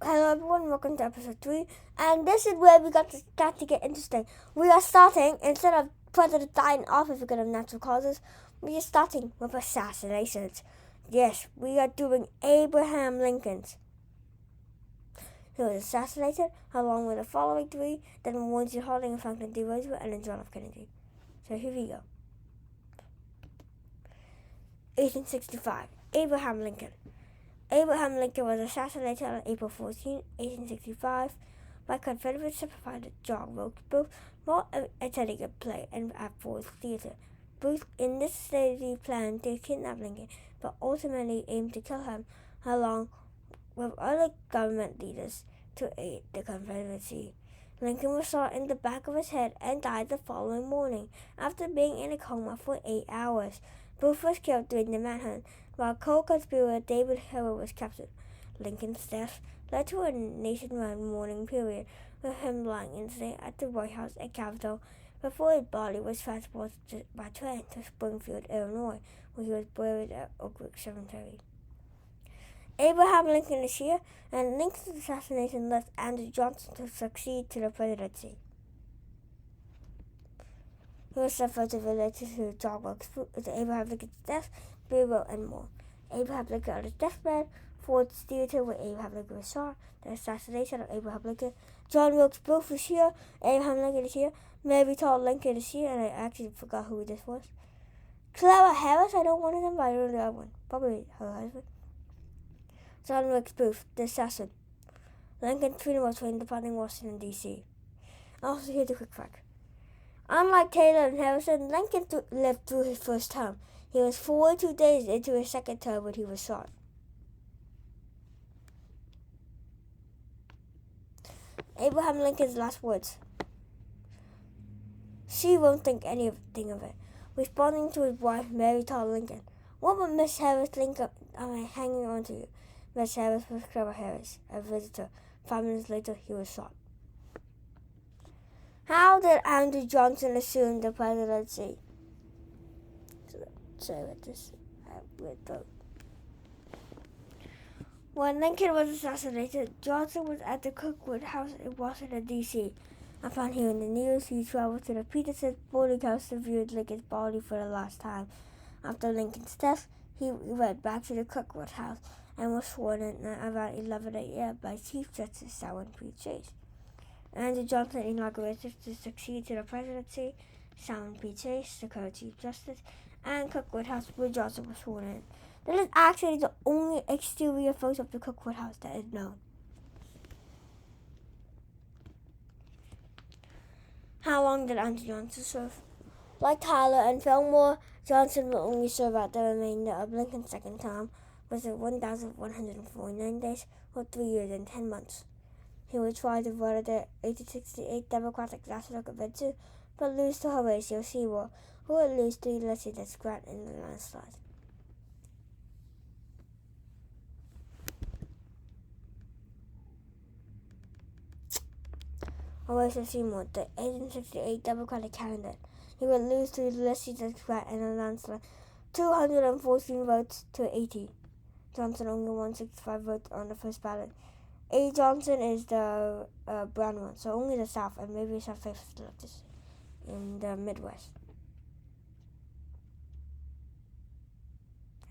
Hello everyone, welcome to episode 3, and this is where we got to start to get interesting. We are starting, instead of president dying off because of natural causes, we are starting with assassinations. Yes, we are doing Abraham Lincoln's. He was assassinated along with the following 3, then Windsor Harding and Franklin D. Roosevelt, and then John F. Kennedy. So here we go. 1865, Abraham Lincoln. Abraham Lincoln was assassinated on April 14, 1865, by Confederate sympathizer John Wilkes Booth while attending a play at Ford's Theater. Booth initially planned to kidnap Lincoln, but ultimately aimed to kill him along with other government leaders to aid the Confederacy. Lincoln was shot in the back of his head and died the following morning after being in a coma for 8 hours. Booth was killed during the manhunt, while co-conspirator David Harrow was captured. Lincoln's death led to a nationwide mourning period, with him lying in state at the White House and Capitol before his body was transported by train to Springfield, Illinois, where he was buried at Oak Cemetery. Abraham Lincoln is here, and Lincoln's assassination left Andrew Johnson to succeed to the presidency. He was subject related to John Wilkes Booth, to Abraham Lincoln's death, burial, and more. Abraham Lincoln on his deathbed, Ford's Theater where Abraham Lincoln was shot, the assassination of Abraham Lincoln. John Wilkes Booth is here, Abraham Lincoln is here, Mary Todd Lincoln is here, and I actually forgot who this was. Clara Harris, I don't want to invite her to the other one, probably her husband. John Wilkes Booth, the assassin. Lincoln's funeral was in Washington, D.C. Also, here's a quick fact. Unlike Taylor and Harrison, Lincoln lived through his first term. He was 42 days into his second term when he was shot. Abraham Lincoln's last words. She won't think anything of it. Responding to his wife, Mary Todd Lincoln. What would Miss Harris think of hanging on to you? Miss Harris was Clara Harris, a visitor. 5 minutes later, he was shot. How did Andrew Johnson assume the presidency? When Lincoln was assassinated, Johnson was at the Cookwood House in Washington, D.C. Upon hearing the news, he traveled to the Peterson boarding house to view Lincoln's body for the last time. After Lincoln's death, he went back to the Cookwood House and was sworn in at around 11 a.m. by Chief Justice Salmon P. Chase. Andrew Johnson inaugurated to succeed to the presidency, Salmon P. Chase, the current Chief Justice, and Cookwood House, where Johnson was sworn in. This is actually the only exterior photo of the Cookwood House that is known. How long did Andrew Johnson serve? Like Tyler and Fillmore, Johnson will only serve out the remainder of Lincoln's second term, which is 1,149 days, or 3 years and 10 months. He was tried to vote at the 1868 Democratic National Convention, but lose to Horatio Seymour, who would lose to Ulysses S. Grant in the landslide. Horatio Seymour, the 1868 Democratic candidate. He would lose to Ulysses S. Grant in a landslide, 214 votes to 80. Johnson only won 65 votes on the first ballot. A. Johnson is the brown one, so only the South and maybe some faces left in the Midwest.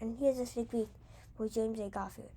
And here's a sneak peek for James A. Garfield.